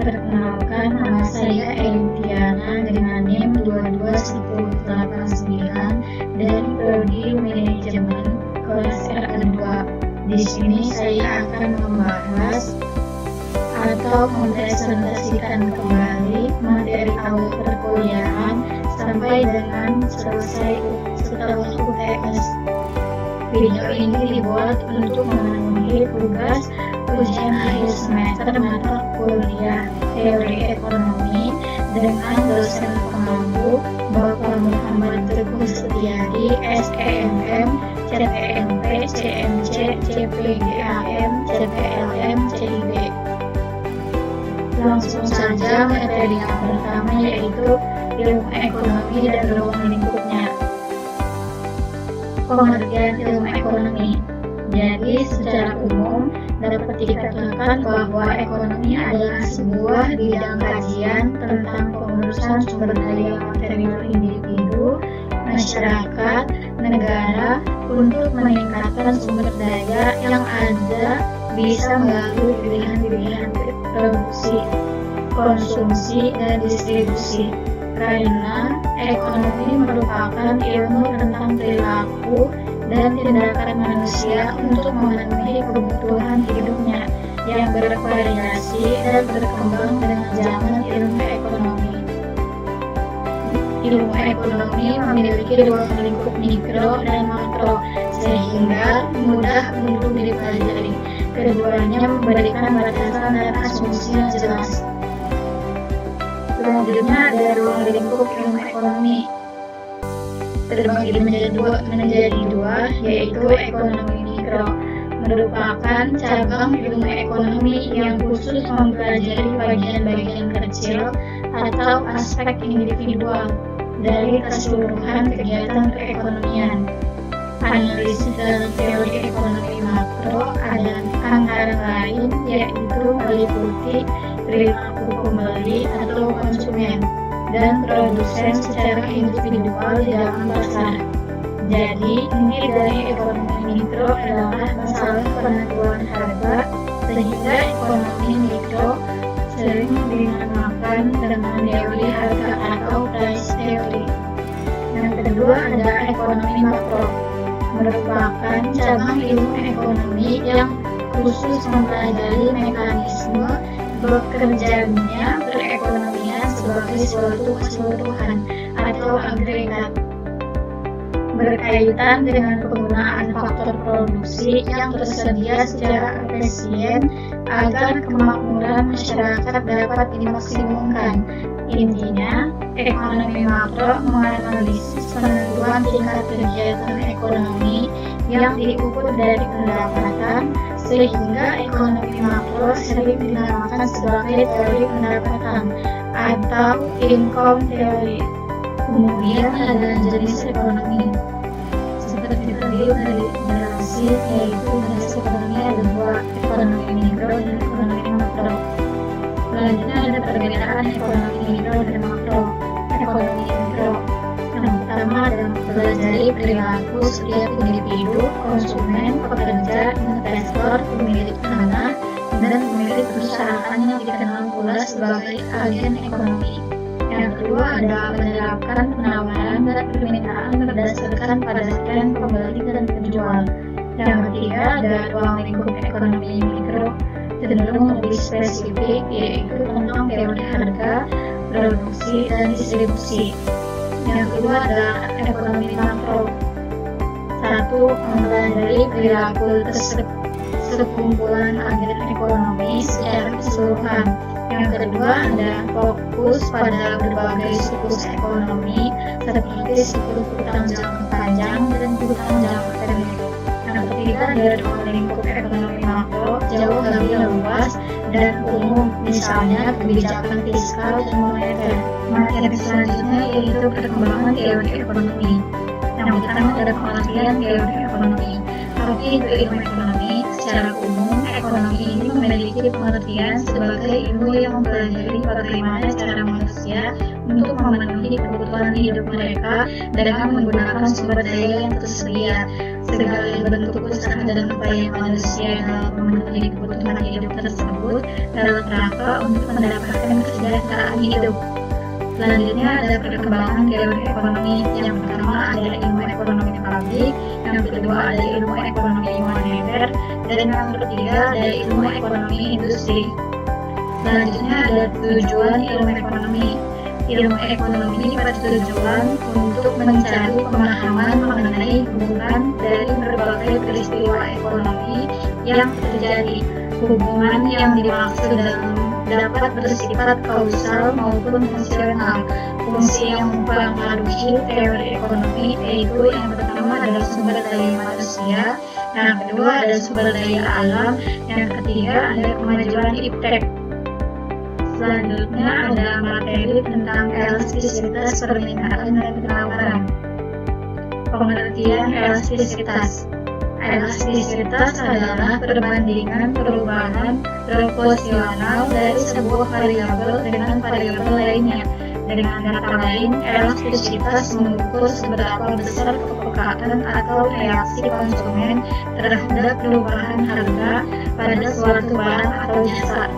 Perkenalkan, nama saya Elintiana dengan NIM 22189 dari Prodi Manajemen kelas R kedua. Di sini saya akan membahas atau mempresentasikan kembali materi awal perkuliahan sampai dengan selesai setelah UTS. Video ini dibuat untuk memenuhi tugas ujian akhir semester mata kuliah teori ekonomi dengan dosen pengampu Bapak Muhammad Teguh Setiadi, SEMM, CPNP, CMC, CPGAM, CPLM, CIB. Langsung saja materi yang pertama, yaitu ilmu ekonomi dan ruang lingkupnya. Pengertian ilmu ekonomi. Jadi secara umum dapat dikatakan bahwa ekonomi adalah sebuah bidang kajian tentang pengurusan sumber daya material individu, masyarakat, negara untuk meningkatkan sumber daya yang ada bisa melalui pilihan-pilihan produksi, konsumsi, dan distribusi. Karena ekonomi merupakan ilmu tentang perilaku dan tindakan manusia untuk memenuhi kebutuhan hidupnya yang bervariasi dan berkembang dengan zaman ilmu ekonomi. Ilmu ekonomi memiliki dua lingkup, mikro dan makro, sehingga mudah untuk dipelajari. Keduanya memberikan batasan dan asumsi yang jelas. Selanjutnya ada ruang lingkup ilmu ekonomi. Terbagi menjadi dua, yaitu ekonomi mikro, merupakan cabang ilmu ekonomi yang khusus mempelajari bagian-bagian kecil atau aspek individual dari keseluruhan kegiatan perekonomian. Analisis dalam teori ekonomi makro ada antara lain yaitu meliputi perilaku pembeli atau konsumen dan produsen secara individual di dalam pasar. Jadi, inti dari ekonomi mikro adalah masalah penentuan harga, sehingga ekonomi mikro sering dinamakan dengan teori harga atau price theory. Yang kedua ada ekonomi makro, merupakan cabang ilmu ekonomi yang khusus mempelajari mekanisme bekerjanya perekonomian sebagai suatu keseluruhan atau agregat, berkaitan dengan penggunaan faktor produksi yang tersedia secara efisien agar kemakmuran masyarakat dapat dimaksimumkan. Intinya, ekonomi makro menganalisis penentuan tingkat kegiatan ekonomi yang diukur dari pendapatan, sehingga ekonomi makro sering dinamakan sebagai teori pendapatan atau income theory. Kemudian ada jenis ekonomi. Seperti tadi sudah dijelaskan, yaitu jenis ekonomi ada dua, ekonomi mikro dan ekonomi makro. Selanjutnya ada perbedaan ekonomi mikro dan makro. Ekonomi mikro yang pertama adalah mempelajari perilaku setiap individu, konsumen, pekerja, investor, pemilik tanah, dan pemilik perusahaan yang dikenal pula sebagai agen ekonomi. Yang kedua adalah menerapkan penawaran dan permintaan berdasarkan pada tren pembeli dan penjual. Yang ketiga ada ruang lingkup ekonomi mikro, cenderung lebih spesifik, yaitu tentang teori harga, produksi, dan distribusi. Yang kedua adalah ekonomi makro. Satu, mempelajari perilaku sekumpulan agen ekonomi secara keseluruhan. Yang kedua ada fokus pada berbagai siklus ekonomi seperti siklus utang jangka panjang dan utang jangka pendek. Yang ketiga ada ruang lingkup ekonomi makro jauh lebih luas dan umum, misalnya kebijakan fiskal dan moneter. Materi selanjutnya yaitu perkembangan teori ekonomi. Yang pertama ada pengertian teori ekonomi. Tapi untuk ilmu ekonomi, secara umum ekonomi ini memiliki pengertian sebagai ilmu yang mempelajari bagaimana cara manusia untuk memenuhi kebutuhan hidup mereka dengan menggunakan sumber daya yang tersedia. Segala bentuk usaha dan upaya manusia dalam memenuhi kebutuhan hidup tersebut dalam rangka untuk mendapatkan kesejahteraan hidup. Selanjutnya ada perkembangan teori ekonomi. Yang pertama ada ilmu ekonomi publik, yang kedua ada ilmu ekonomi moneter, dan yang ketiga ada ilmu ekonomi industri. Selanjutnya ada tujuan ilmu ekonomi. Ilmu ekonomi bertujuan untuk mencari pemahaman mengenai hubungan dari berbagai peristiwa ekonomi yang terjadi. Hubungan yang dimaksud dapat bersifat kausal maupun fungsional. Fungsi yang mempengaruhi teori ekonomi yaitu yang pertama adalah sumber daya manusia, yang kedua ada sumber daya alam, yang ketiga ada kemajuan iptek. Selanjutnya ada materi tentang elastisitas permintaan dan penawaran. Pengertian elastisitas. Elastisitas adalah perbandingan perubahan proporsional dari sebuah variabel dengan variabel lainnya. Dengan kata lain, elastisitas mengukur seberapa besar kepekaan atau reaksi konsumen terhadap perubahan harga pada suatu barang atau jasa.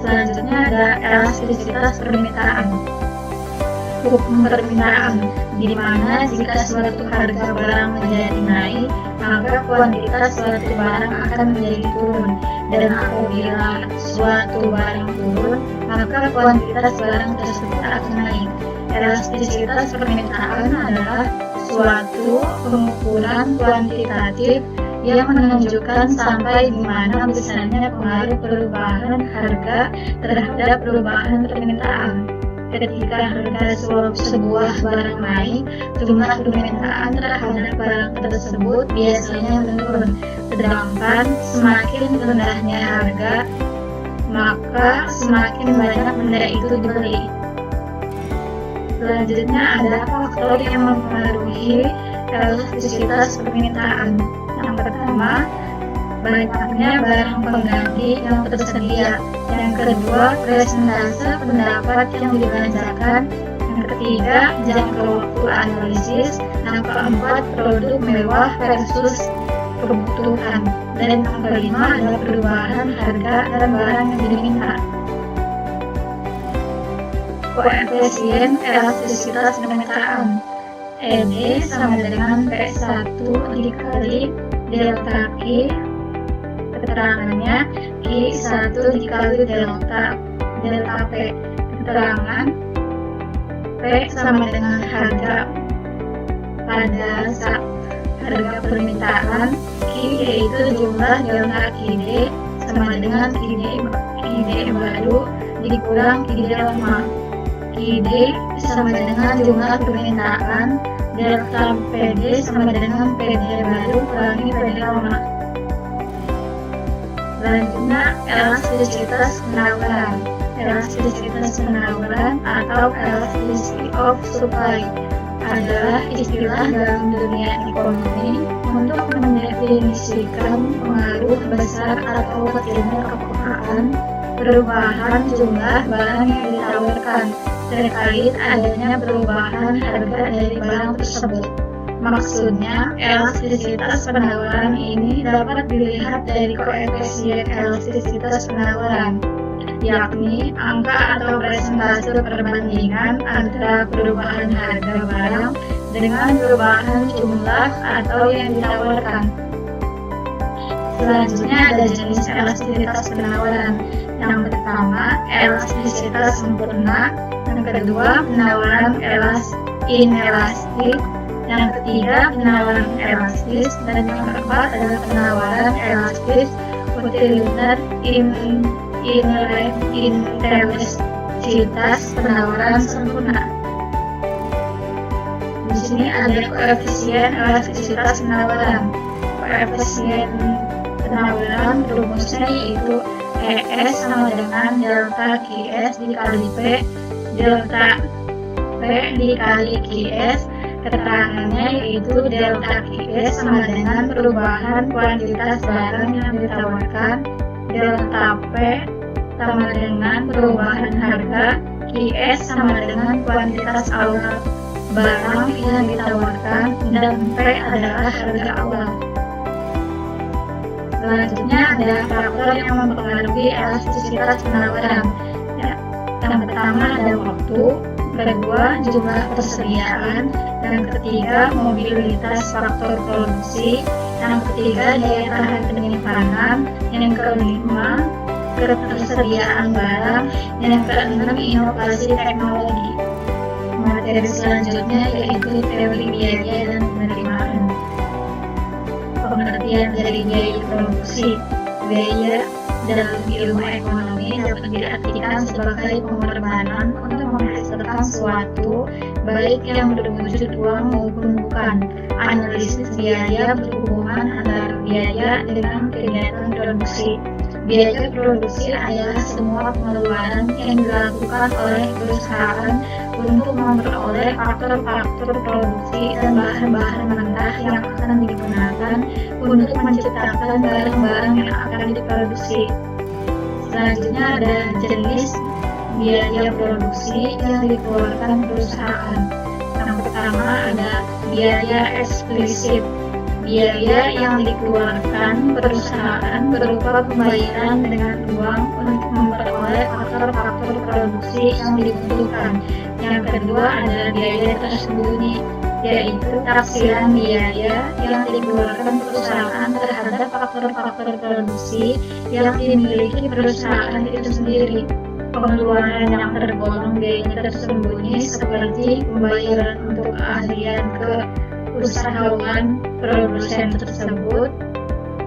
Selanjutnya ada elastisitas permintaan. Hukum permintaan, di mana jika suatu harga barang menjadi naik, maka kuantitas suatu barang akan menjadi turun, dan apabila suatu barang turun, maka kuantitas barang tersebut akan naik. Elastisitas permintaan adalah suatu pengukuran kuantitatif yang menunjukkan sampai di mana besarnya pengaruh perubahan harga terhadap perubahan permintaan. Ketika harga sebuah barang naik, jumlah permintaan terhadap barang tersebut biasanya menurun. Sedangkan semakin rendahnya harga, maka semakin banyak benda itu dibeli. Selanjutnya ada faktor yang mempengaruhi elastisitas permintaan. Yang pertama, banyaknya barang pengganti yang tersedia. Yang kedua, presentase pendapat yang dibelanjakan. Yang ketiga, jangka waktu analisis. Yang keempat, produk mewah versus kebutuhan. Dan yang kelima adalah perubahan harga dan barang yang diminta. Koefisien elastisitas permintaan. ED sama dengan P1 dikali delta Q. Keterangannya Q1 dikali delta P. Keterangan P sama dengan harga pada saat harga permintaan, Q yaitu jumlah delta QD sama dengan QD baru dikurang QD lama. QD sama dengan jumlah permintaan, delta PD sama dengan PD baru kurangi PD lama. Selanjutnya, elastisitas penawaran. Elastisitas penawaran atau elasticity of supply adalah istilah dalam dunia ekonomi untuk mendefinisikan pengaruh besar atau kecilnya kepekaan perubahan jumlah barang yang ditawarkan terkait adanya perubahan harga dari barang tersebut. Maksudnya, elastisitas penawaran ini dapat dilihat dari koefisien elastisitas penawaran, yakni angka atau persentase perbandingan antara perubahan harga barang dengan perubahan jumlah atau yang ditawarkan. Selanjutnya ada jenis elastisitas penawaran. Yang pertama, elastisitas sempurna. Yang kedua, penawaran inelastik. Yang ketiga, penawaran elastis. Dan yang keempat adalah penawaran elastis utiliter intensitas penawaran sempurna. Di sini ada koefisien elastisitas penawaran. Koefisien penawaran rumusnya yaitu ES sama dengan delta QS dikali P, delta P dikali QS. Keterangannya yaitu delta QS sama dengan perubahan kuantitas barang yang ditawarkan delta P sama dengan perubahan harga, QS sama dengan kuantitas awal barang yang ditawarkan, dan P adalah harga awal. Selanjutnya ada faktor yang mempengaruhi elastisitas penawaran. Yang pertama ada waktu, kedua jumlah persediaan, yang ketiga mobilitas faktor produksi, yang ketiga daya tahan penyimpanan, yang kelima ketersediaan barang, yang keenam inovasi teknologi. Materi selanjutnya yaitu teori biaya dan penerimaan. Pengertian dari biaya produksi. Biaya dalam ilmu ekonomi dapat diartikan sebagai pengorbanan untuk menghasilkan suatu, baik yang berwujud uang maupun bukan. Analisis biaya berhubungan antara biaya dengan kegiatan produksi. Biaya produksi adalah semua pengeluaran yang dilakukan oleh perusahaan untuk memperoleh faktor-faktor produksi dan bahan-bahan mentah yang akan digunakan untuk menciptakan barang-barang yang akan diproduksi. Selanjutnya ada jenis biaya produksi yang dikeluarkan perusahaan. Yang pertama ada biaya eksplisit. Biaya yang dikeluarkan perusahaan berupa pembayaran dengan uang untuk memperoleh faktor-faktor produksi yang dibutuhkan. Yang kedua ada biaya tersembunyi, yaitu taksiran biaya yang dikeluarkan perusahaan terhadap faktor-faktor produksi yang dimiliki perusahaan itu sendiri. Pengeluaran yang tergolong biaya tersembunyi seperti pembayaran untuk keahlian ke usahawan produsen tersebut,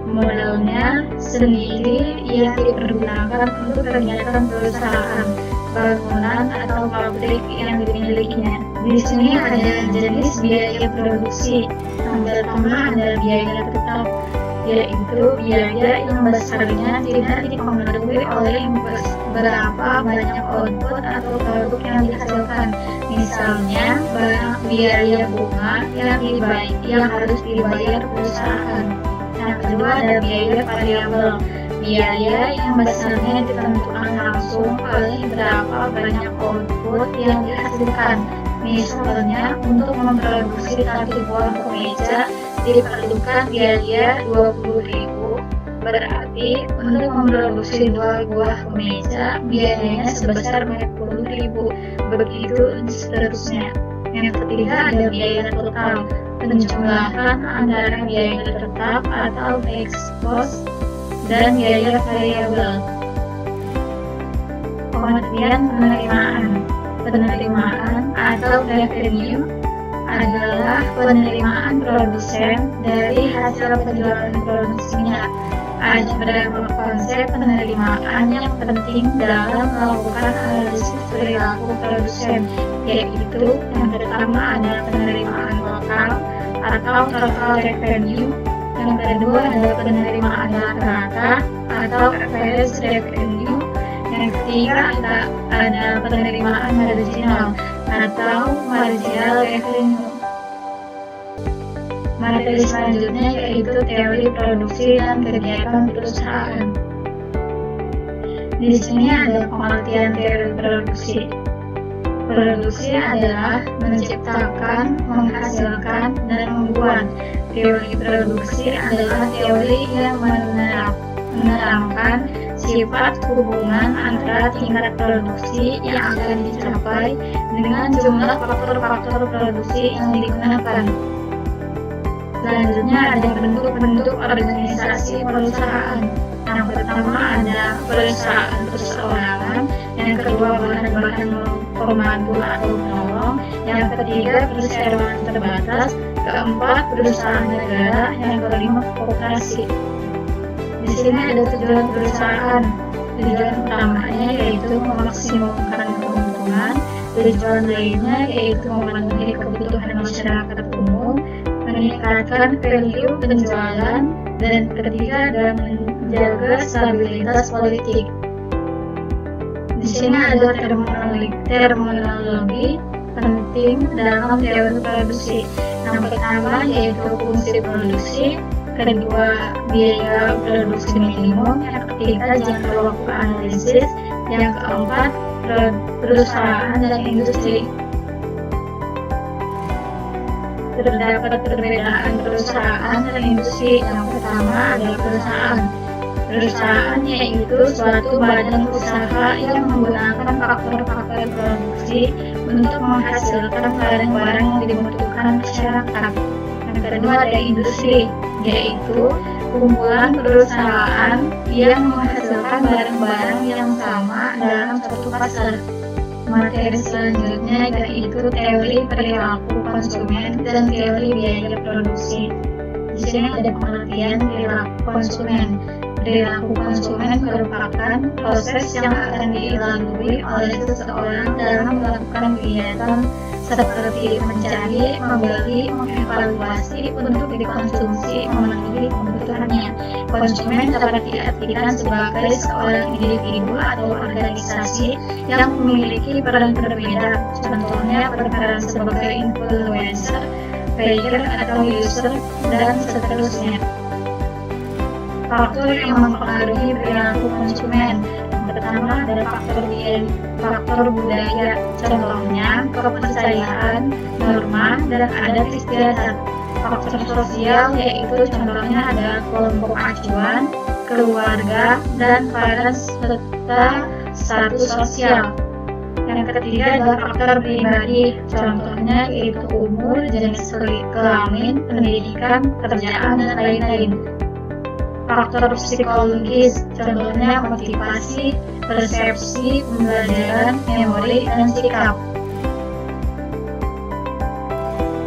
modalnya sendiri yang dipergunakan untuk kegiatan perusahaan, bangunan atau pabrik yang dimilikinya. Di sini ada jenis biaya produksi. Yang pertama ada biaya tetap, yaitu biaya yang besarnya tidak dipengaruhi oleh berapa banyak output atau produk yang dihasilkan. Misalnya, biaya bunga yang harus dibayar perusahaan. Yang kedua ada biaya variabel, biaya yang besarnya ditentukan langsung oleh berapa banyak output yang dihasilkan. Misalnya, untuk memproduksi 1 buah kemeja diperlukan biaya 20.000, berarti untuk memproduksi 2 buah kemeja biayanya sebesar 40.000, begitu seterusnya. Yang ketiga ada biaya total, penjumlahan antara biaya tetap atau fixed cost dan biaya variabel. Pengertian penerimaan atau revenue adalah penerimaan produsen dari hasil penjualan produksinya. Ada beberapa konsep penerimaan yang penting dalam melakukan analisis perilaku produsen, yaitu yang pertama ada penerimaan lokal atau total revenue, yang kedua ada penerimaan rata-rata atau average revenue, yang ketiga ada penerimaan marginal atau marginal revenue. Materi selanjutnya yaitu teori produksi dan kegiatan perusahaan. Di sini ada pengertian teori produksi. Produksi adalah menciptakan, menghasilkan, dan membuat. Teori produksi adalah teori yang menerangkan sifat hubungan antara tingkat produksi yang akan dicapai dengan jumlah faktor-faktor produksi yang digunakan. Selanjutnya ada bentuk-bentuk organisasi perusahaan. Yang pertama ada perusahaan perseorangan, yang kedua bahan-bahan pemandu atau penolong, yang ketiga perseroan terbatas, keempat perusahaan negara, yang kelima koperasi. Di sini ada tujuan perusahaan. Tujuan utamanya yaitu memaksimumkan keuntungan, tujuan lainnya yaitu memenuhi kebutuhan masyarakat umum, meningkatkan value penjualan, dan ketiga dan menjaga stabilitas politik. Di sini ada terminologi penting dalam teori produksi. Yang pertama yaitu fungsi produksi, kedua biaya produksi minimum, yang ketiga jangka waktu analisis, yang keempat perusahaan dan industri. Terdapat perbedaan perusahaan dan industri. Yang pertama adalah perusahaan. Perusahaan yaitu suatu badan usaha yang menggunakan faktor-faktor produksi untuk menghasilkan barang-barang yang dibutuhkan masyarakat. Yang kedua ada industri, yaitu kumpulan perusahaan yang menghasilkan barang-barang yang sama dalam satu pasar. Materi selanjutnya yaitu teori perilaku konsumen dan teori biaya produksi. Di sini ada pengertian perilaku konsumen. Perilaku konsumen merupakan proses yang akan dilalui oleh seseorang dalam melakukan kegiatan seperti mencari, membeli, mengevaluasi untuk dikonsumsi memenuhi kebutuhannya. Konsumen dapat diartikan sebagai seorang individu atau organisasi yang memiliki peran berbeda. Contohnya berperan sebagai influencer, buyer atau user, dan seterusnya. Faktor yang mempengaruhi perilaku konsumen. Yang pertama adalah faktor budaya, contohnya kepercayaan, norma, dan adat istiadat. Faktor sosial yaitu contohnya ada kelompok acuan, keluarga, dan pada serta status sosial. Yang ketiga adalah faktor pribadi, contohnya yaitu umur, jenis kelamin, pendidikan, pekerjaan, dan lain-lain. Faktor psikologis, contohnya motivasi, persepsi, pembelajaran, memori, dan sikap.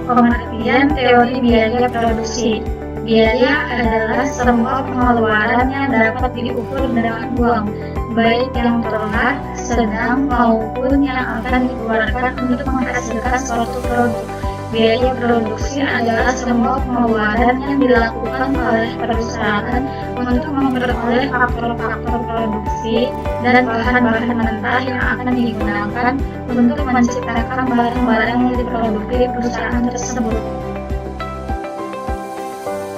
Pengertian teori biaya produksi. Biaya adalah semua pengeluaran yang dapat diukur dengan uang, baik yang telah, sedang, maupun yang akan dikeluarkan untuk menghasilkan suatu produk. Biaya produksi adalah semua pengeluaran yang dilakukan oleh perusahaan untuk memperoleh faktor-faktor produksi dan bahan-bahan mentah yang akan digunakan untuk menciptakan barang-barang yang diproduksi perusahaan tersebut.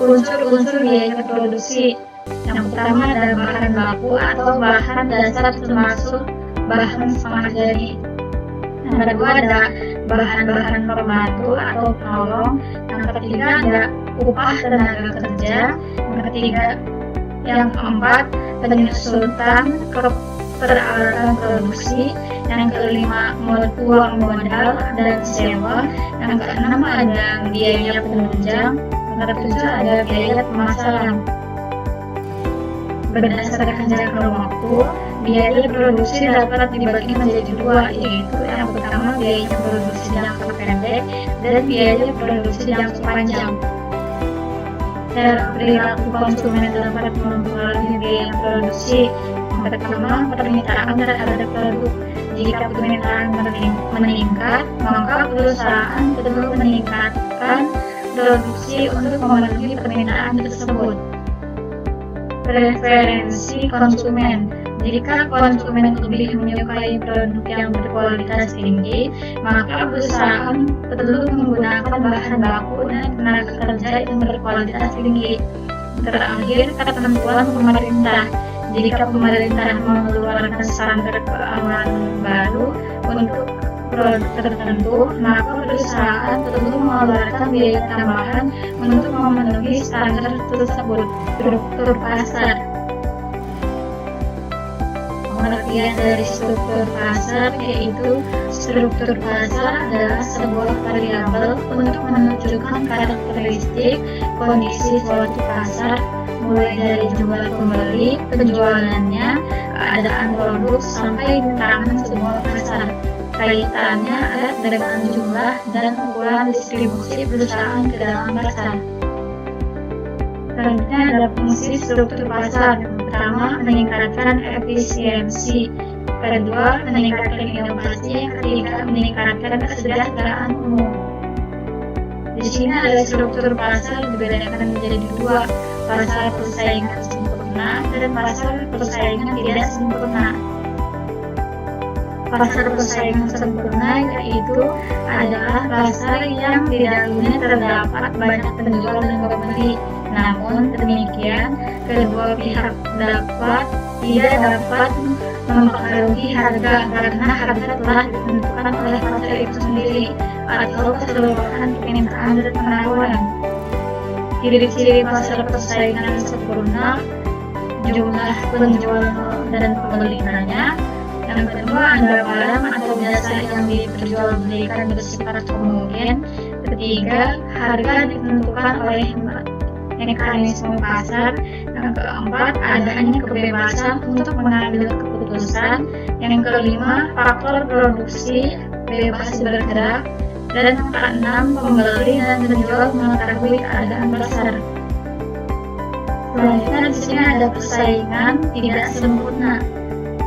Unsur-unsur biaya produksi. Yang pertama adalah bahan baku atau bahan dasar termasuk bahan setengah jadi. Yang kedua ada bahan-bahan pembantu atau penolong. Yang ketiga ada upah tenaga kerja. Yang keempat penyusutan peralatan produksi. Yang kelima uang modal dan sewa. Yang keenam ada biaya penunjang. Yang ketujuh ada biaya pemasaran. Berdasarkan jangka waktu, biaya produksi dapat dibagi menjadi dua, yaitu yang pertama biaya produksi jangka pendek dan biaya produksi jangka panjang. Perilaku konsumen dapat mempengaruhi biaya produksi. Yang pertama, permintaan terhadap produk. Jika permintaan meningkat, maka perusahaan perlu meningkatkan produksi untuk memenuhi permintaan tersebut. Preferensi konsumen. Jika konsumen lebih menyukai produk yang berkualitas tinggi, maka perusahaan perlu menggunakan bahan baku dan tenaga kerja yang berkualitas tinggi. Terakhir, ketentuan pemerintah. Jika pemerintah mengeluarkan standar keamanan baru untuk produk tertentu, maka perusahaan perlu mengeluarkan biaya tambahan untuk memenuhi standar tersebut. Struktur pasar. Pengertian dari struktur pasar yaitu struktur pasar adalah sebuah variabel untuk menunjukkan karakteristik kondisi suatu pasar, mulai dari jumlah pembeli, penjualannya, keadaan produk, sampai tangan semua pasar. Kaitannya erat dengan jumlah dan ukuran distribusi perusahaan ke dalam pasar. Selanjutnya adalah fungsi struktur pasar. Yang pertama, meningkatkan efisiensi. Kedua, meningkatkan inovasi. Yang ketiga, meningkatkan kesejahteraan umum. Di sini ada struktur pasar dibedakan menjadi dua, pasar persaingan sempurna dan pasar persaingan tidak sempurna. Pasar persaingan sempurna yaitu adalah pasar yang di dalamnya terdapat banyak penjual dan pembeli. Namun demikian, kedua pihak tidak dapat mempengaruhi harga karena harga telah ditentukan oleh pasar itu sendiri atau keseluruhan permintaan dan penawaran. Ciri-ciri pasar persaingan sempurna: jumlah penjual dan pembeli banyak. Yang kedua, ada barang atau jasa yang diperjualbelikan bersifat homogen. Ketiga, harga ditentukan oleh mekanisme pasar. Yang keempat, adanya kebebasan untuk mengambil keputusan. Yang kelima, faktor produksi bebas bergerak. Dan yang keenam, pembeli dan penjual mengetahui keadaan pasar. Selanjutnya di sini ada persaingan tidak sempurna.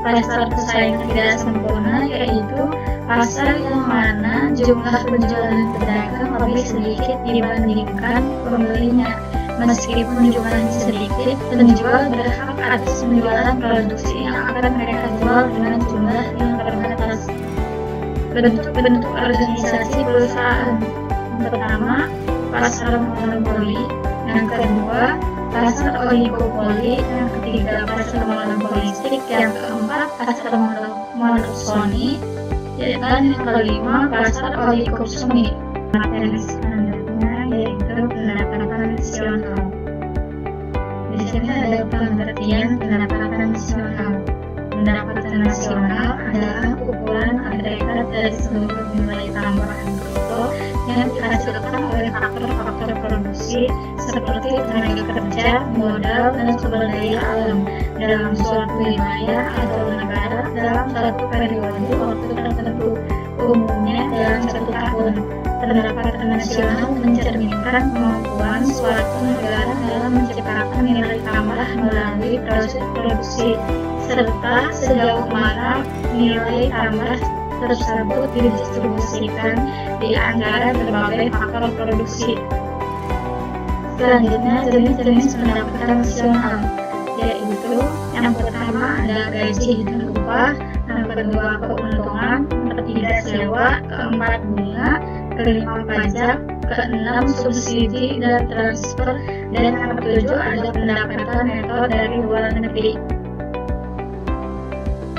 Pasar persaingan tidak sempurna yaitu pasar yang mana jumlah penjual dan pedagang lebih sedikit dibandingkan pembelinya. Meskipun jumlahnya sedikit, penjual berhak atas penjualan produksi yang akan mereka jual dengan jumlah yang terbatas. Bentuk-bentuk organisasi perusahaan: yang pertama, pasar monopoli. Yang kedua, pasar oligopoli. Yang ketiga, pasar monopolistik. Yang keempat, pasar monopsoni. Dan yang kelima, pasar oligopsoni. Materi selanjutnya yaitu pendapatan nasional. Di sini ada pengertian pendapatan nasional. Pendapatan nasional adalah ukuran agregat dari seluruh nilai tambahan bruto yang dihasilkan oleh faktor-faktor produksi seperti tenaga kerja, modal, dan sumber daya alam dalam suatu wilayah atau negara dalam satu periode waktu tertentu, umumnya dalam 1 tahun. Pendapatan nasional mencerminkan kemampuan suatu negara dalam menciptakan nilai tambah melalui proses produksi, serta sejauh mana nilai tambah tersebut didistribusikan di antara berbagai faktor produksi. Selanjutnya, jenis-jenis pendapatan nasional, yaitu yang pertama ada gaji dan upah, yang kedua keuntungan, ketiga sewa, keempat bunga, kelima pajak, keenam subsidi dan transfer, dan yang ketujuh ada pendapatan neto dari luar negeri.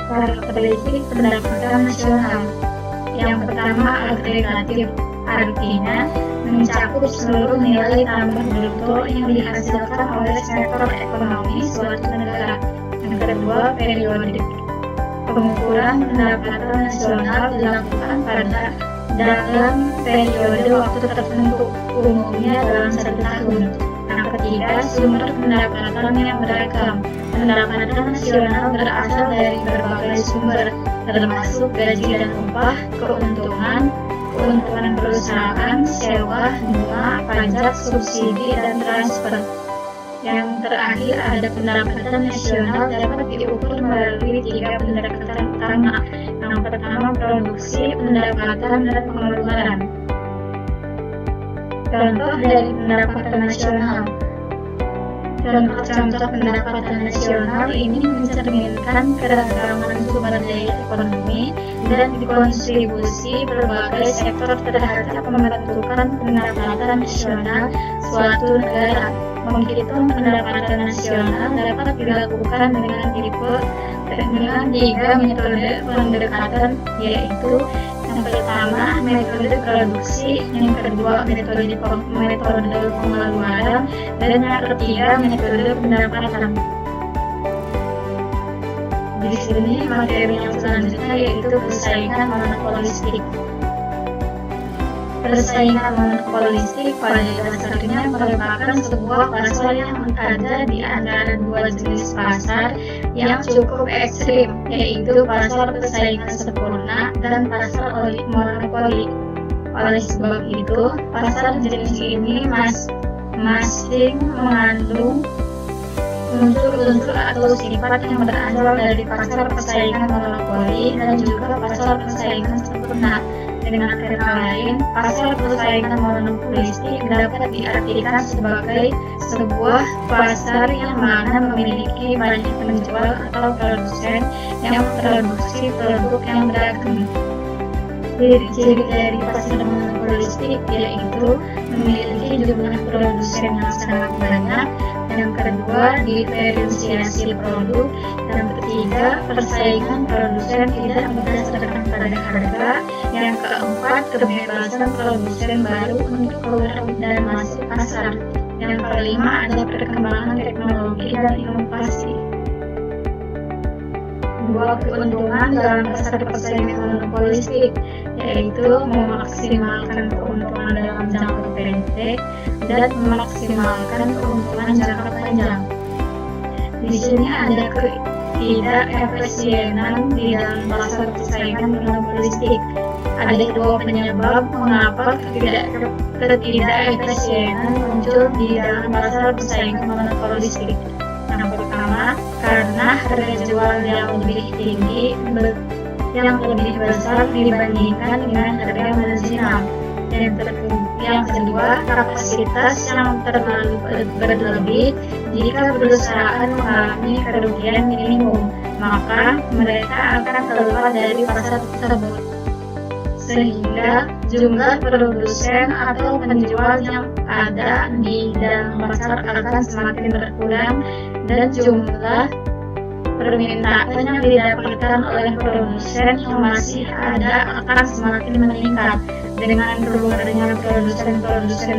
Karakteristik pendapatan nasional: yang pertama agregatif, artinya mencakup seluruh nilai tambah bruto yang dihasilkan oleh sektor ekonomi suatu negara. Yang kedua periodik, pengukuran pendapatan nasional dilakukan dalam periode waktu tertentu, umumnya dalam 1 tahun. Yang ketiga, sumber pendapatan yang beragam. Pendapatan nasional berasal dari berbagai sumber, termasuk gaji dan upah, keuntungan perusahaan, sewa, bunga, pajak, subsidi, dan transfer. Yang terakhir, ada pendapatan nasional dapat diukur melalui 3 pendekatan utama. Yang pertama, produksi, pendapatan, dan pengeluaran. Contoh dari pendapatan nasional. Contoh-contoh pendapatan nasional ini mencerminkan keragaman sumber daya ekonomi dan kontribusi berbagai sektor terhadap pembentukan pendapatan nasional suatu negara. Menghitung pendapatan nasional dapat dilakukan dengan 3 metode pendekatan, yaitu yang pertama metode produksi, yang kedua metode pengeluaran, dan yang ketiga metode pendapatan. Di sini materi yang selanjutnya yaitu persaingan monopolistik. Persaingan monopolistik pada dasarnya merupakan sebuah pasar yang ada di antara 2 jenis pasar yang cukup ekstrim, yaitu pasar persaingan sempurna dan pasar monopoli. Oleh sebab itu, pasar jenis ini masing mengandung unsur-unsur atau sifat yang berasal dari pasar persaingan monopoli dan juga pasar persaingan sempurna. Dengan kata lain, pasar persaingan monopolistik dapat diartikan sebagai sebuah pasar yang mana memiliki banyak penjual atau produsen yang memproduksi produk yang beragam. Ciri-ciri dari pasar monopolistik yaitu memiliki jumlah produsen yang sangat banyak. Yang kedua, diferensiasi produk. Yang ketiga, persaingan produsen tidak berdasarkan pada harga. Yang keempat, kebebasan produsen baru untuk keluar dan masuk pasar. Yang kelima, ada perkembangan teknologi dan inovasi. Dua keuntungan dalam pasar persaingan monopolistik, yaitu memaksimalkan keuntungan dalam jangka pendek dan memaksimalkan keuntungan jangka panjang. Di sini ada ketidakefisienan di dalam pasar persaingan monopolistik. Ada dua penyebab mengapa ketidakefisienan muncul di dalam pasar persaingan monopolistik. Yang pertama, karena harga jual yang lebih tinggi, yang lebih besar dibandingkan dengan harga marginal. Yang kedua, kapasitas yang terlalu berlebih. Jika perusahaan mengalami kerugian minimum, maka mereka akan keluar dari pasar tersebut, sehingga jumlah produsen atau penjual yang ada di dalam pasar akan semakin berkurang dan jumlah permintaan yang didapatkan oleh produsen yang masih ada akan semakin meningkat. Dengan keluarnya produsen-produsen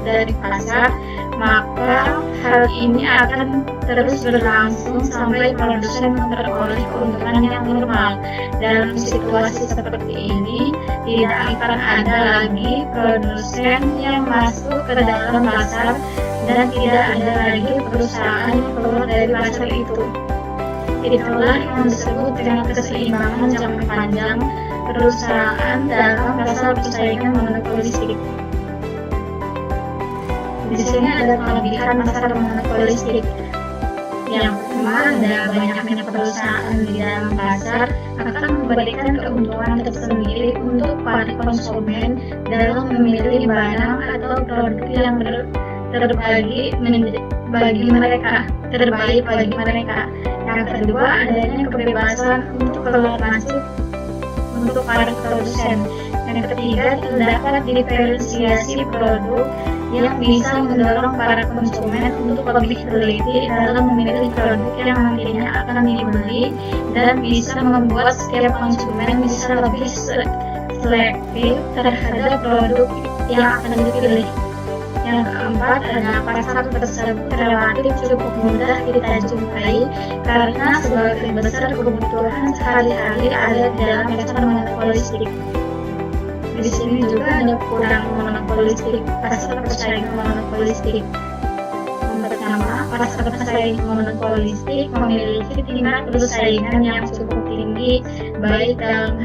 dari pasar, maka hal ini akan terus berlangsung sampai produsen memperoleh keuntungan yang normal. Dalam situasi seperti ini, tidak akan ada lagi produsen yang masuk ke dalam pasar dan tidak ada lagi perusahaan yang keluar dari pasar itu. Itulah yang disebut dengan keseimbangan jangka panjang perusahaan dalam pasar persaingan monopolistik. Di sini ada kelebihan pasar monopolistik. Yang pertama, ada banyaknya perusahaan di dalam pasar akan memberikan keuntungan tersendiri untuk para konsumen dalam memilih barang atau produk yang terbaik bagi mereka. Yang kedua, adanya kebebasan untuk keluar masuk untuk para produsen. Yang ketiga, terdapat diferensiasi produk yang bisa mendorong para konsumen untuk lebih teliti dalam memilih produk yang nantinya akan dibeli dan bisa membuat setiap konsumen bisa lebih selektif terhadap produk yang akan dipilih. Yang keempat, adalah pasar tersebut relatif cukup mudah kita jumpai karena sebagian besar kebutuhan sehari-hari ada di dalam pasar monopolistik. Di sini juga ada kurang monopolistik, pasar persaingan monopolistik. Yang pertama, pasar persaingan monopolistik memiliki tingkat persaingan yang cukup tinggi baik dalam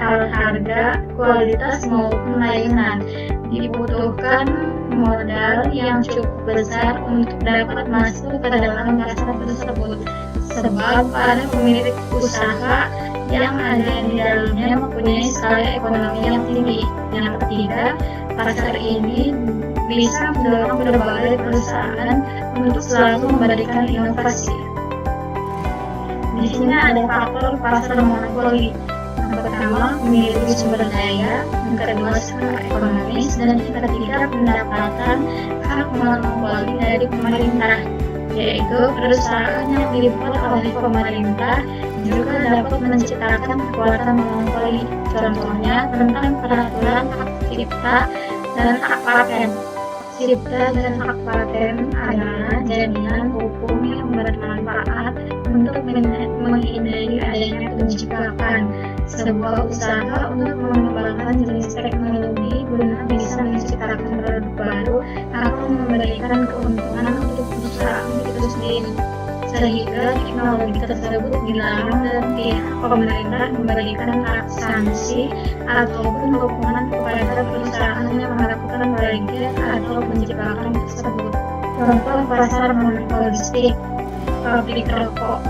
hal harga, kualitas maupun layanan. Dibutuhkan modal yang cukup besar untuk dapat masuk ke dalam pasar tersebut, sebab para pemilik usaha yang ada di dalamnya mempunyai skala ekonomi yang tinggi. Yang ketiga, pasar ini bisa mendorong berbagai perusahaan untuk selalu memberikan inovasi. Di sini ada faktor pasar monopoli. Yang pertama, memiliki sumber daya, yang kedua skala ekonomis, dan yang ketiga pendapatan hak monopoli dari pemerintah, yaitu perusahaan yang dibuat oleh pemerintah juga dapat menciptakan kekuatan monopoli. Contohnya tentang peraturan hak cipta dan hak paten. Cipta dan hak paten adalah jaminan hukum yang bermanfaat untuk menghindari adanya penjiplakan sebuah usaha untuk mengembangkan jenis teknologi guna bisa menciptakan produk baru atau memberikan keuntungan untuk perusahaan itu sendiri, sehingga teknologi tersebut dilarang dan pihak pemerintah memberikan sanksi ataupun hukuman kepada perusahaan yang melakukan plagiat atau penciptakan tersebut. Contoh pasar monopolistik: pabrik rokok.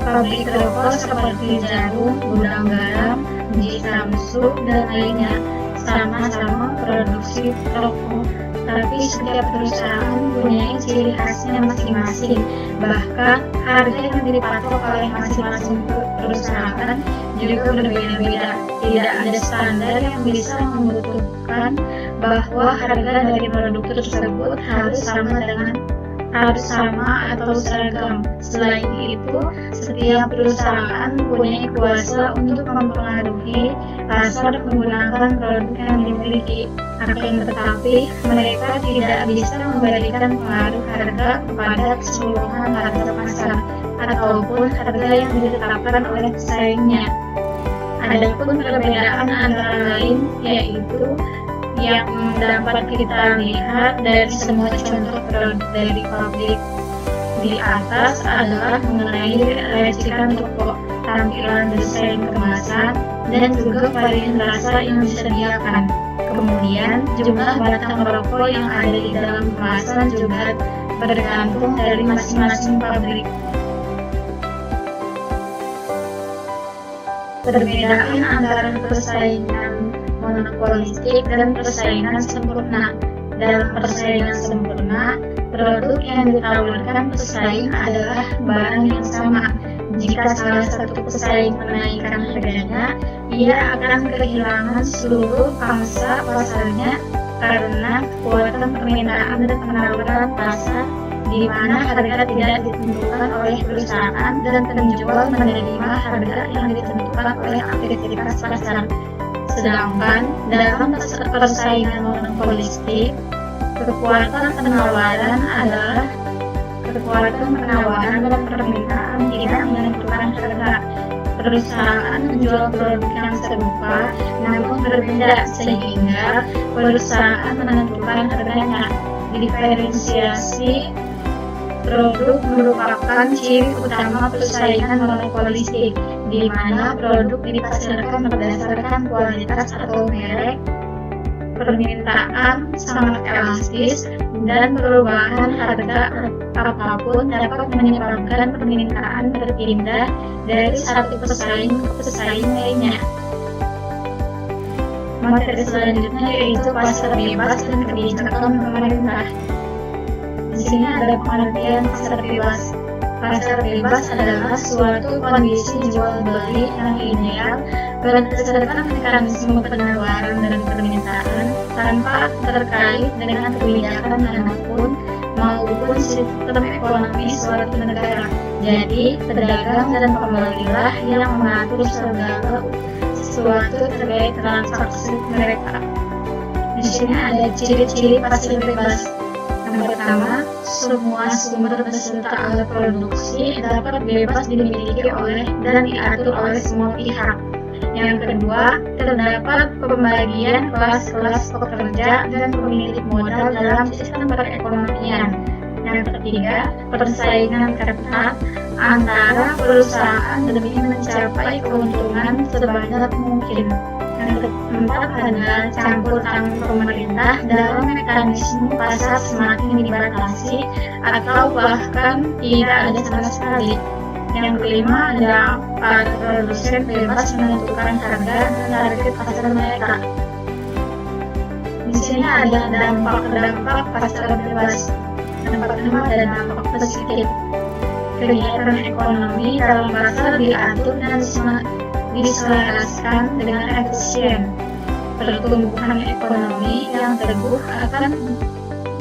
Pabrik rokok seperti Jarum, Gudang Garam, Ji Samsu, dan lainnya sama-sama produksi rokok, tapi setiap perusahaan punya ciri khasnya masing-masing. Bahkan harga yang dipatok oleh masing-masing perusahaan juga berbeda-beda. Tidak ada standar yang bisa membutuhkan bahwa harga dari produk tersebut harus sama atau seragam. Selain itu, setiap perusahaan punya kuasa untuk mempengaruhi pasar menggunakan produk yang dimiliki. Akan tetapi, mereka tidak bisa memberikan pengaruh harga kepada keseluruhan harga pasar ataupun harga yang ditetapkan oleh pesaingnya. Adapun perbedaan antara lain yaitu yang dapat kita lihat dari semua contoh produk dari pabrik di atas adalah mengenai racikan toko, tampilan, desain kemasan, dan juga varian rasa yang disediakan. Kemudian, jumlah batang rokok yang ada di dalam kemasan juga bergantung dari masing-masing pabrik. Perbedaan antara persaingan monopolistik dan persaingan sempurna. Dalam persaingan sempurna, produk yang ditawarkan pesaing adalah barang yang sama. Jika salah satu pesaing menaikkan harganya, ia akan kehilangan seluruh pangsa pasarnya karena kekuatan permintaan dan penawaran pasar di mana harga tidak ditentukan oleh perusahaan dan penjual menerima harga yang ditentukan oleh aktivitas pasar. Sedangkan dalam persaingan monopolistik, kekuatan penawaran dan permintaan tidak menentukan harga. Perusahaan menjual produk yang serupa namun berbeda sehingga perusahaan menentukan harganya. Diferensiasi produk merupakan ciri utama persaingan monopolistik, di mana produk dipasarkan berdasarkan kualitas atau merek, permintaan sangat elastis, dan perubahan harga apapun dapat menyebabkan permintaan berpindah dari satu pesaing ke pesaing lainnya. Materi selanjutnya yaitu pasar bebas dan kebijakan pemerintah. Di sini ada pengertian pasar bebas. Pasar bebas adalah suatu kondisi jual beli yang ideal berdasarkan mekanisme penawaran dan permintaan tanpa terkait dengan kebijakan manapun maupun sistem ekonomi suatu negara. Jadi, pedagang dan pembelilah yang mengatur segala sesuatu terkait transaksi mereka. Di sini ada ciri-ciri pasar bebas. Yang pertama, semua sumber beserta alat produksi dapat bebas dimiliki oleh dan diatur oleh semua pihak. Yang kedua, terdapat pembagian kelas-kelas pekerja dan pemilik modal dalam sistem perekonomian. Yang ketiga, persaingan ketat antara perusahaan demi mencapai keuntungan sebanyak mungkin. Yang keempat adalah campur tangan pemerintah dalam mekanisme pasar semakin dibatasi atau bahkan tidak ada sama sekali. Yang kelima adalah para produsen bebas menentukan harga dan target pasar mereka. Di sini ada dampak pasar bebas. Yang pertama ada dampak positif. Kegiatan ekonomi dalam pasar diatur dan diselaraskan dengan efisien. Pertumbuhan ekonomi yang teguh akan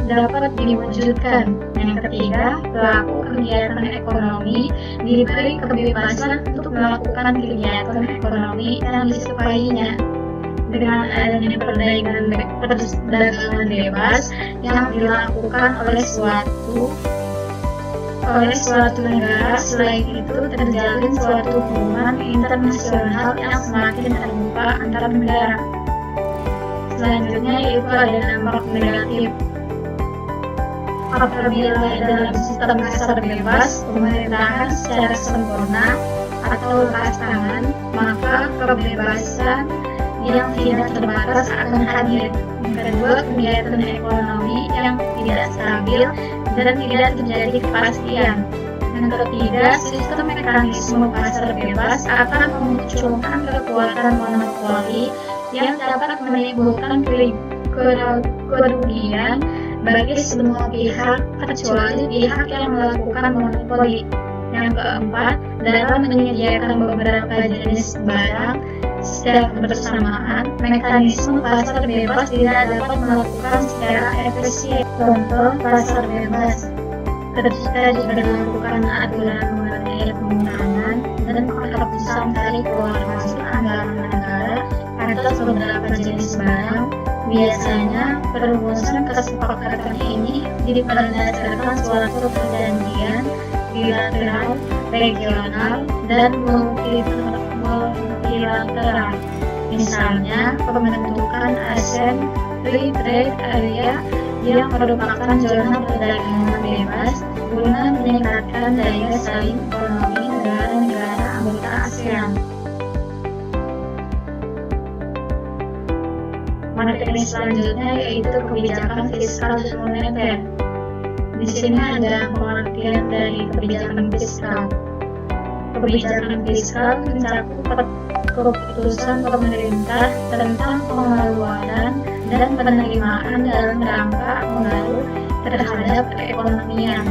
dapat diwujudkan. Yang ketiga, pelaku kegiatan ekonomi diberi kebebasan untuk melakukan kegiatan ekonomi yang disukainya. Dengan adanya perdagangan bebas yang dilakukan oleh suatu negara, selain itu terjalin suatu hubungan internasional yang semakin terbuka antar negara. Selanjutnya yaitu ada dampak negatif. Apabila dalam sistem pasar bebas pemerintahan secara sempurna atau lepas tangan, maka kebebasan yang tidak terbatas akan hadir. Yang kedua, kegiatan ekonomi yang tidak stabil dan tidak terjadi kepastian. Yang ketiga, sistem mekanisme pasar bebas akan memunculkan kekuatan monopoli yang dapat menimbulkan kerugian bagi semua pihak kecuali pihak yang melakukan monopoli. Yang keempat, dapat menyediakan beberapa jenis barang secara bersamaan. Mekanisme pasar bebas tidak dapat melakukan secara efisien. Contoh pasar bebas ketika diberlakukan aturan mengenai pengurangan dan penghapusan tarif keluar masuk anggaran negara atas beberapa jenis barang. Biasanya perumusan kesepakatan ini berdasarkan suatu perjanjian bilateral, regional, dan multilateral. Misalnya, pembentukan ASEAN Free Trade Area yang merupakan zona perdagangan bebas guna meningkatkan daya saing ekonomi negara-negara anggota ASEAN. Materi selanjutnya yaitu kebijakan fiskal dan moneter. Di sini ada pengertian dari kebijakan fiskal. Kebijakan fiskal mencakup keputusan pemerintah tentang pengeluaran dan penerimaan dalam rangka mengatur terhadap perekonomian.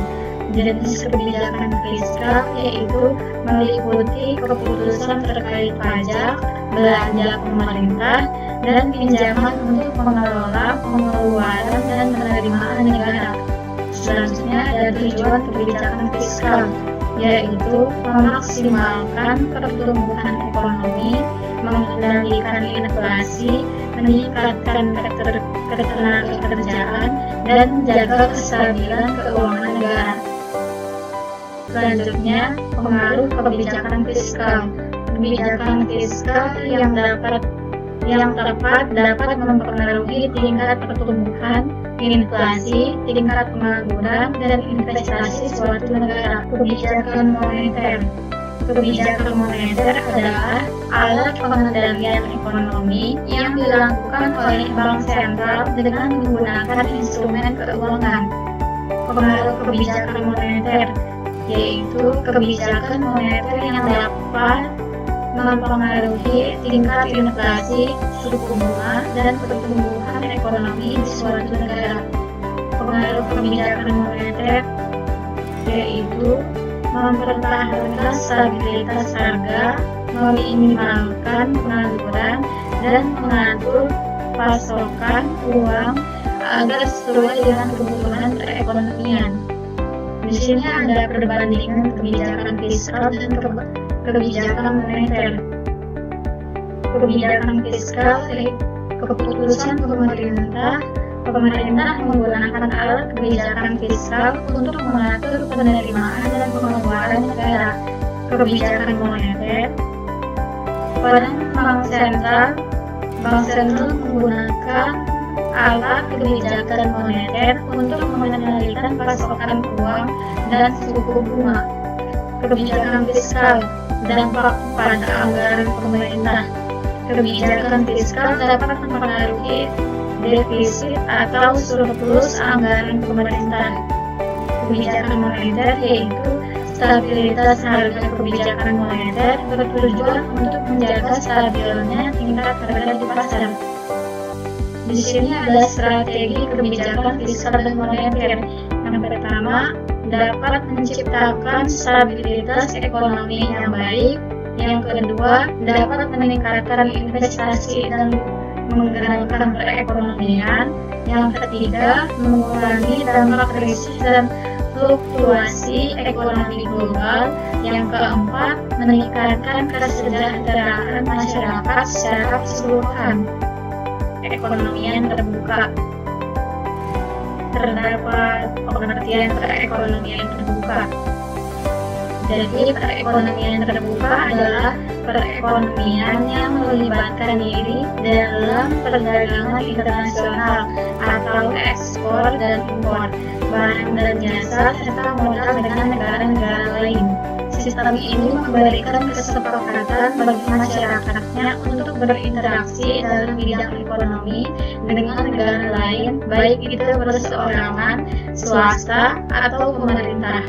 Jenis kebijakan fiskal yaitu meliputi keputusan terkait pajak, belanja pemerintah, dan pinjaman untuk mengelola pengeluaran dan penerimaan negara. Selanjutnya ada tujuan kebijakan fiskal, yaitu memaksimalkan pertumbuhan ekonomi, mengendalikan inflasi, meningkatkan ketenagakerjaan, dan menjaga kestabilan keuangan negara. Selanjutnya, pengaruh kebijakan fiskal. Kebijakan fiskal yang tepat dapat mempengaruhi tingkat pertumbuhan, inflasi, tingkat pengangguran, dan investasi suatu negara. Kebijakan moneter. Kebijakan moneter adalah alat pengendalian ekonomi yang dilakukan oleh bank sentral dengan menggunakan instrumen keuangan. Pengaruh kebijakan moneter yaitu kebijakan moneter yang dapat mempengaruhi tingkat inflasi, suku bunga, dan pertumbuhan ekonomi di suatu negara. Pengaruh kebijakan moneter yaitu mempertahankan stabilitas harga, meminimalkan pengangguran, dan mengatur pasokan uang agar sesuai dengan kebutuhan perekonomian. Di sini ada perbandingan kebijakan fiskal dan kebijakan moneter. Kebijakan fiskal keputusan pemerintah menggunakan alat kebijakan fiskal untuk mengatur penerimaan dan pengeluaran negara. Kebijakan moneter, peran bank sentral menggunakan alat kebijakan moneter untuk mengendalikan pasokan uang dan suku bunga. Kebijakan fiskal, dampak pada anggaran pemerintah. Kebijakan fiskal dapat mempengaruhi defisit atau surplus anggaran pemerintah. Kebijakan moneter yaitu stabilitas harga. Kebijakan moneter bertujuan untuk menjaga stabilnya tingkat harga di pasar. Di sini ada strategi kebijakan fiskal dan moneter. Yang pertama, dapat menciptakan stabilitas ekonomi yang baik. Yang kedua, dapat meningkatkan investasi dan menggerakkan perekonomian. Yang ketiga, mengurangi dampak krisis dan fluktuasi ekonomi global. Yang keempat, meningkatkan kesejahteraan masyarakat secara keseluruhan. Perekonomian terbuka. Terdapat pengertian perekonomian terbuka. Jadi, perekonomian terbuka adalah perekonomian yang melibatkan diri dalam perdagangan internasional atau ekspor dan impor barang dan jasa serta modal dengan negara-negara lain. Sistem ini memberikan kesepakatan bagi masyarakatnya untuk berinteraksi dalam bidang ekonomi dengan negara lain, baik itu perseorangan, swasta, atau pemerintah.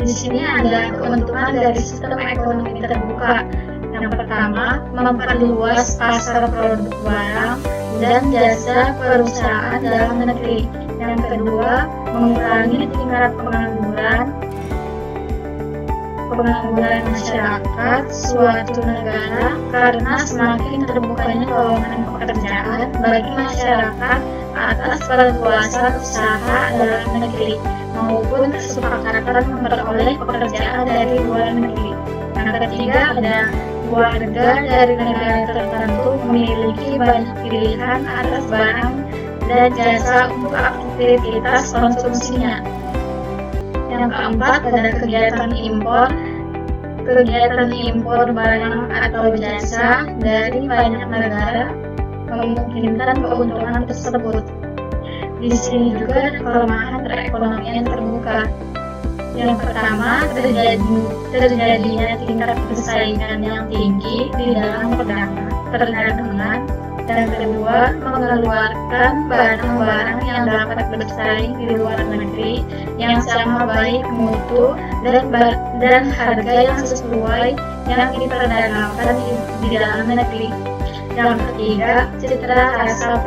Di sini ada keuntungan dari sistem ekonomi terbuka. Yang pertama, memperluas pasar produk barang dan jasa perusahaan dalam negeri. Yang kedua, mengurangi tingkat pengangguran. pengangguran masyarakat suatu negara karena semakin terbukanya lowongan pekerjaan bagi masyarakat atas perluasan usaha dalam negeri maupun kesepakatan memperoleh pekerjaan dari luar negeri. Yang ketiga, ada warga dari negara tertentu memiliki banyak pilihan atas barang dan jasa untuk aktivitas konsumsinya. Yang keempat, ada kegiatan impor. Kegiatan impor barang atau jasa dari banyak negara memungkinkan keuntungan tersebut. Di sini juga ada kelemahan perekonomian terbuka. Yang pertama, terjadinya tingkat persaingan yang tinggi di dalam perdagangan. Yang kedua, mengeluarkan barang-barang yang dapat bersaing di luar negeri yang sama baik mutu dan harga yang sesuai yang diperdagangkan di dalam negeri. Yang ketiga, citra rasa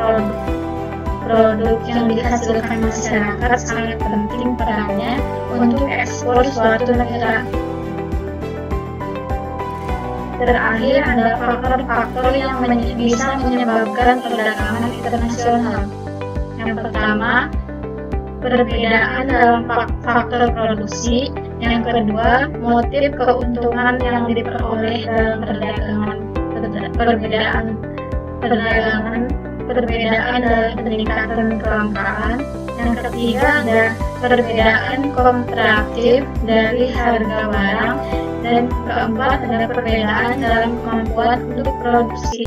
produk yang dihasilkan masyarakat sangat penting perannya untuk ekspor suatu negara. Terakhir, ada faktor-faktor yang bisa menyebabkan perdagangan internasional. Yang pertama, perbedaan dalam faktor produksi. Yang kedua, motif keuntungan yang diperoleh dalam perbedaan dalam peningkatan kelangkaan. Yang ketiga, ada perbedaan komparatif dari harga barang. Dan keempat, ada perbedaan dalam kemampuan untuk produksi.